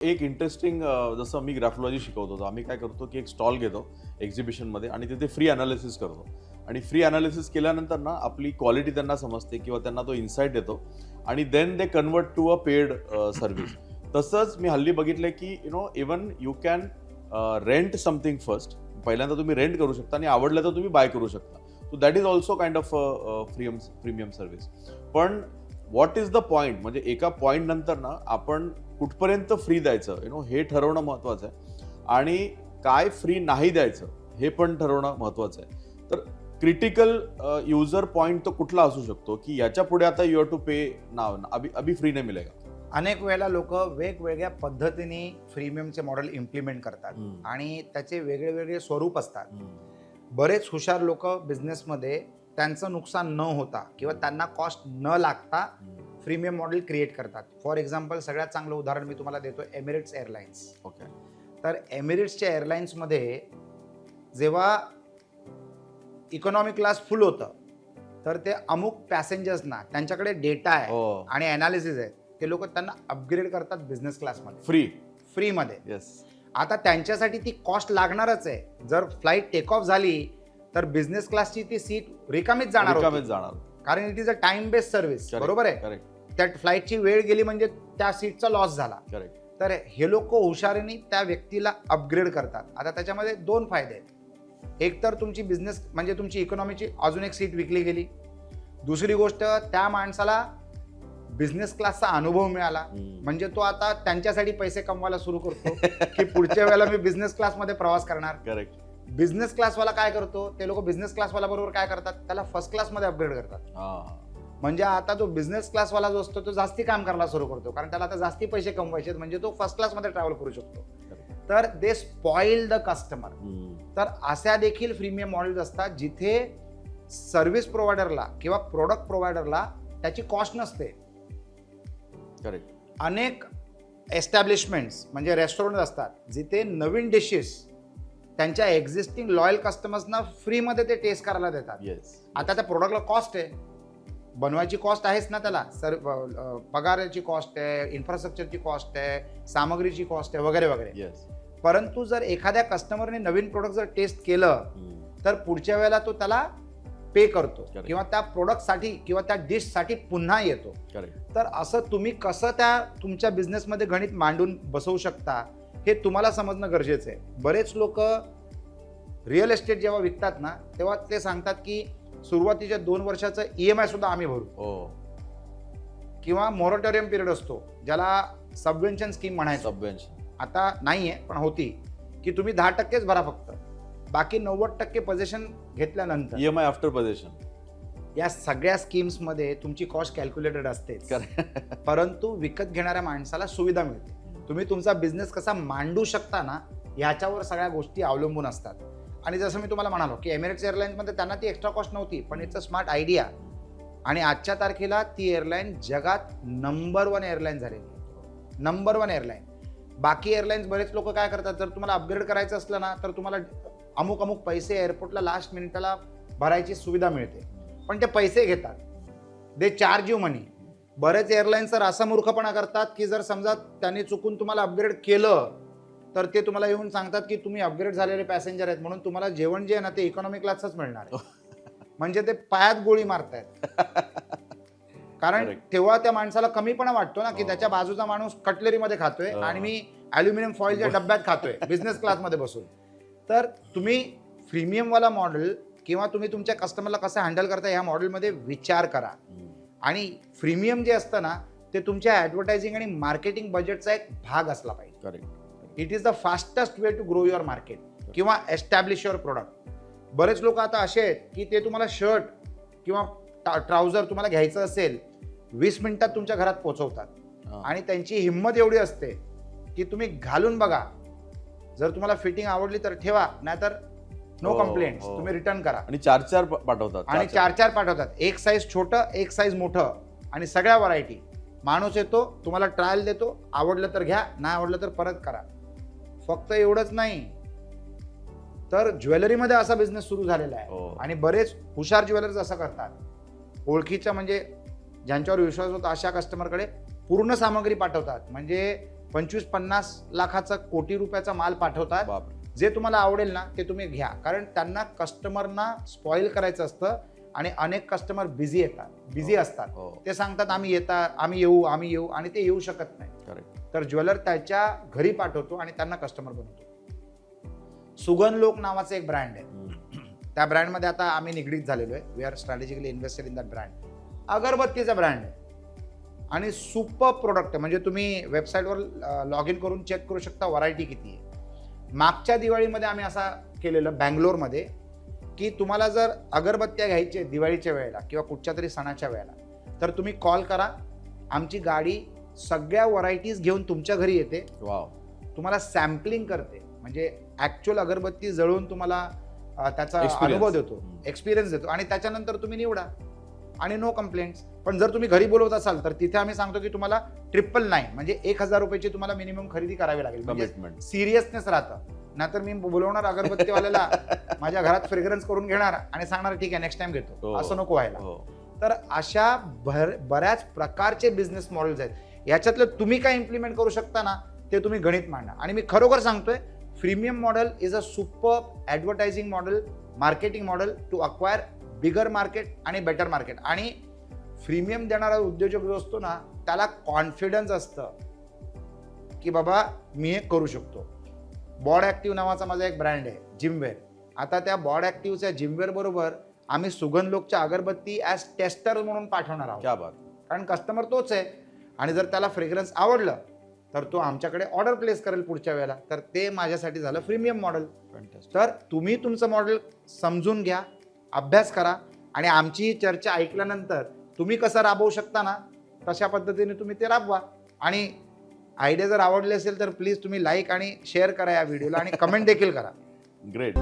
एक इंटरेस्टिंग जसं मी ग्राफोलॉजी शिकवतो तर आम्ही काय करतो की एक स्टॉल घेतो एक्झिबिशनमध्ये आणि तिथे फ्री अनालिसिस करतो आणि फ्री अनालिसिस केल्यानंतर ना आपली क्वालिटी त्यांना समजते किंवा त्यांना तो इन्साईट देतो आणि then they convert to a paid service. तसंच मी हल्ली बघितलंय की even you can rent something first. पहिल्यांदा तुम्ही रेंट करू शकता आणि आवडलं तर तुम्ही बाय करू शकता. So that is also kind of premium service. पण व्हॉट इज द पॉईंट, म्हणजे एका पॉईंट नंतर ना आपण कुठपर्यंत फ्री द्यायचं हे ठरवणं महत्वाचं आहे आणि काय फ्री नाही द्यायचं हे पण ठरवणं महत्वाचं आहे. तर क्रिटिकल युजर पॉईंट तो कुठला असू शकतो की याच्या पुढे आता यू हॅव टू पे नाव अभी फ्री नाही मिळेगा. अनेक वेळेला लोक वेगवेगळ्या पद्धतीने फ्रीमियमचे मॉडेल इम्प्लिमेंट करतात आणि त्याचे वेगळे वेगळे स्वरूप असतात. बरेच हुशार लोक बिझनेसमध्ये त्यांचं नुकसान न होता किंवा त्यांना कॉस्ट न लागता फ्रीमियम मॉडेल क्रिएट करतात. फॉर एक्झाम्पल सगळ्यात चांगलं उदाहरण मी तुम्हाला देतो, एमिरेट्स एअरलाइन्स. ओके. तर एमिरेट्सच्या एअरलाइन्समध्ये जेव्हा इकॉनॉमी क्लास फुल होतं तर ते अमुक पॅसेंजर्सना त्यांच्याकडे डेटा आहे आणि अनालिसिस आहे, ते लोक त्यांना अपग्रेड करतात बिझनेस क्लासमध्ये फ्रीमध्ये. येस. आता त्यांच्यासाठी ती कॉस्ट लागणारच आहे. जर फ्लाईट टेक ऑफ झाली तर बिझनेस क्लासची ती सीट रिकामीच जाणार, कारण it is a time based service. बरोबर आहे. त्या फ्लाईटची वेळ गेली म्हणजे त्या सीटचा लॉस झाला. तर हे लोक हुशारीने त्या व्यक्तीला अपग्रेड करतात. आता त्याच्यामध्ये दोन फायदे आहेत. एक तर तुमची बिझनेस म्हणजे तुमची इकॉनॉमीची अजून एक सीट विकली गेली. दुसरी गोष्ट, त्या माणसाला बिझनेस क्लासचा अनुभव मिळाला, म्हणजे तो आता त्यांच्यासाठी पैसे कमवायला सुरू करतो की पुढच्या वेळेला मी बिझनेस क्लासमध्ये प्रवास करणार. करेक्ट. बिझनेस क्लासवाला काय करतो, ते लोक बिझनेस क्लासवाला बरोबर काय करतात, त्याला फर्स्ट क्लासमध्ये अपग्रेड करतात. म्हणजे आता तो बिझनेस क्लासवाला जो असतो तो जास्ती काम करायला सुरू करतो, कारण त्याला आता जास्ती पैसे कमवायचे, म्हणजे तो फर्स्ट क्लासमध्ये ट्रॅव्हल करू शकतो. तर दे स्पॉइल द कस्टमर. तर अशा देखील फ्रीमियम मॉडेल्स असतात जिथे सर्व्हिस प्रोव्हायडरला किंवा प्रोडक्ट प्रोव्हायडरला त्याची कॉस्ट नसते. करेक्ट. अनेक एस्टॅब्लिशमेंट्स म्हणजे रेस्टॉरंट असतात जिथे नवीन डिशेस त्यांच्या एक्झिस्टिंग लॉयल कस्टमर्सना फ्रीमध्ये ते टेस्ट करायला देतात. आता त्या प्रोडक्टला कॉस्ट आहे, बनवायची कॉस्ट आहेच ना, त्याला पगाराची कॉस्ट आहे, इन्फ्रास्ट्रक्चरची कॉस्ट आहे, सामग्रीची कॉस्ट आहे, वगैरे वगैरे. परंतु जर एखाद्या कस्टमरने नवीन प्रोडक्ट जर टेस्ट केलं तर पुढच्या वेळेला तो त्याला पे करतो किंवा त्या प्रोडक्टसाठी किंवा त्या डिशसाठी पुन्हा येतो. तर असं तुम्ही कसं त्या तुमच्या बिझनेसमध्ये गणित मांडून बसवू शकता हे तुम्हाला समजणं गरजेचं आहे. बरेच लोक रिअल एस्टेट जेव्हा विकतात ना तेव्हा ते सांगतात की सुरुवातीच्या 2 वर्षाचं EMI सुद्धा आम्ही भरू, किंवा मोरटोरियम पिरियड असतो ज्याला सबवेन्शन स्कीम म्हणायचं. आता नाहीये पण होती की तुम्ही 10%च भरा फक्त, बाकी 90% पोझिशन घेतल्यानंतर EMI आफ्टर पोझिशन. या सगळ्या स्कीम्स मध्ये तुमची कॉस्ट कॅल्क्युलेटेड असते, परंतु विकत घेणाऱ्या माणसाला सुविधा मिळते. तुम्ही तुमचा बिझनेस कसा मांडू शकता ना ह्याच्यावर सगळ्या गोष्टी अवलंबून असतात. आणि जसं मी तुम्हाला म्हणालो की एमिरेट्स एअरलाइन्समध्ये त्यांना ती एक्स्ट्रा कॉस्ट नव्हती, पण इट्स अ स्मार्ट आयडिया. आणि आजच्या तारखेला ती एअरलाईन जगात नंबर 1 एअरलाईन झालेली आहे. Number 1 airline. बाकी एअरलाईन्स बरेच लोक काय करतात, जर तुम्हाला अपग्रेड करायचं असलं ना तर तुम्हाला अमुक पैसे एअरपोर्टला लास्ट मिनिटला भरायची सुविधा मिळते, पण ते पैसे घेतात. दे चार्ज यू मनी. बरेच एअरलाईन्स तर असा मूर्खपणा करतात की जर समजा त्यांनी चुकून तुम्हाला अपग्रेड केलं तर ते तुम्हाला येऊन सांगतात की तुम्ही अपग्रेड झालेले पॅसेंजर आहेत म्हणून तुम्हाला जेवण जे आहे ना ते इकॉनॉमी क्लासच मिळणार आहे. म्हणजे ते पायात गोळी मारतायत. कारण तेव्हा त्या माणसाला कमीपणा वाटतो ना की त्याच्या बाजूचा माणूस कटलरीमध्ये खातोय आणि मी अल्युमिनियम फॉइलच्या डब्यात खातोय बिझनेस क्लासमध्ये बसून. तर तुम्ही फ्रीमियमवाला मॉडेल किंवा तुम्ही तुमच्या कस्टमरला कसं हँडल करता ह्या मॉडेलमध्ये विचार करा. आणि फ्रीमियम जे असतं ना ते तुमच्या ॲडव्हर्टायझिंग आणि मार्केटिंग बजेटचा एक भाग असला पाहिजे. It is the fastest way to grow your market किंवा एस्टॅब्लिश युअर प्रोडक्ट. बरेच लोक आता असे आहेत की ते तुम्हाला शर्ट किंवा ट्राउझर तुम्हाला घ्यायचं असेल 20 मिनिटात तुमच्या घरात पोहोचवतात आणि त्यांची हिंमत एवढी असते की तुम्ही घालून बघा, जर तुम्हाला फिटिंग आवडली तर ठेवा, नाहीतर नो कंप्लेंट्स, तुम्ही रिटर्न करा. आणि 4-4 पाठवतात. आणि 4-4 पाठवतात. एक साईज छोटं, एक साईज मोठं आणि सगळ्या व्हरायटी. माणूस येतो, तुम्हाला ट्रायल देतो, आवडलं तर घ्या, नाही आवडलं तर परत करा. फक्त एवढंच नाही तर ज्वेलरीमध्ये असा बिझनेस सुरू झालेला आहे आणि बरेच हुशार ज्वेलर्स असं करतात. ओळखीच्या म्हणजे ज्यांच्यावर विश्वास होता अशा कस्टमरकडे पूर्ण सामग्री पाठवतात. म्हणजे 25-50 लाखाचा कोटी रुपयाचा माल पाठवतात. बापरे. जे तुम्हाला आवडेल ना ते तुम्ही घ्या, कारण त्यांना कस्टमरना स्पॉइल करायचं असतं आणि अनेक कस्टमर बिझी असतात. हो. ते सांगतात आम्ही येऊ आणि ते येऊ शकत नाही. करेक्ट. तर ज्वेलर त्याच्या घरी पाठवतो आणि त्यांना कस्टमर बनवतो. सुगन लोक नावाचं एक ब्रँड आहे. त्या ब्रँडमध्ये आता आम्ही निगडीत झालेलो आहे. We are strategically invested in that brand. अगरबत्तीचा ब्रँड आहे आणि सुपर प्रोडक्ट आहे. म्हणजे तुम्ही वेबसाईटवर लॉग इन करून चेक करू शकता व्हरायटी किती आहे. मागच्या दिवाळीमध्ये आम्ही असा केलेलं बँगलोरमध्ये की तुम्हाला जर अगरबत्त्या घ्यायचे दिवाळीच्या वेळेला किंवा कुठच्या तरी सणाच्या वेळेला, तर तुम्ही कॉल करा. आमची गाडी सगळ्या व्हरायटीज घेऊन तुमच्या घरी येते. वाव. तुम्हाला सॅम्पलिंग करते, म्हणजे ॲक्च्युअल अगरबत्ती जळून तुम्हाला त्याचा Experience. अनुभव देतो, एक्सपिरियन्स देतो आणि त्याच्यानंतर तुम्ही निवडा आणि नो कंप्लेंट्स. पण जर तुम्ही घरी बोलवत असाल तर तिथे आम्ही सांगतो की तुम्हाला 999 म्हणजे 1,000 रुपयाची तुम्हाला मिनिमम खरेदी करावी लागेल. कमिटमेंट. सिरियसनेस राहतं. नाहीतर मी बोलवणार अगरबत्तीवाल्याला माझ्या घरात फ्रेग्रन्स करून घेणार आणि सांगणार ठीक आहे नेक्स्ट टाइम घेतो. हो. असं नको व्हायला. हो. तर अशा बऱ्याच प्रकारचे बिझनेस मॉडेल्स आहेत. याच्यातलं तुम्ही काय इम्प्लिमेंट करू शकता ना ते तुम्ही गणित मांडा. आणि मी खरोखर सांगतोय freemium model is a super advertising model, marketing model to acquire bigger market आणि बेटर मार्केट. आणि फ्रीमियम देणारा उद्योजक जो असतो ना त्याला कॉन्फिडन्स असतं की बाबा मी हे करू शकतो. बॉड ॲक्टिव्ह नावाचा माझा एक ब्रँड आहे जिमवेअर. आता त्या बॉड ॲक्टिव्हच्या जिमवेअर बरोबर आम्ही सुगंधलोकच्या अगरबत्ती ॲज टेस्टर म्हणून पाठवणार आहोत. क्या बात. कारण कस्टमर तोच आहे आणि जर त्याला फ्रेग्रन्स आवडलं तर तो आमच्याकडे ऑर्डर प्लेस करेल पुढच्या वेळेला. तर ते माझ्यासाठी झालं फ्रीमियम मॉडेल. फॅन्टॅस्टिक. तर तुम्ही तुमचं मॉडेल समजून घ्या, अभ्यास करा आणि आमची ही चर्चा ऐकल्यानंतर तुम्ही कसं राबवू शकता ना तशा पद्धतीने तुम्ही ते राबवा. आणि आयडिया जर आवडली असेल तर प्लीज तुम्ही लाईक आणि शेअर करा या व्हिडिओला आणि कमेंट देखील करा. ग्रेट.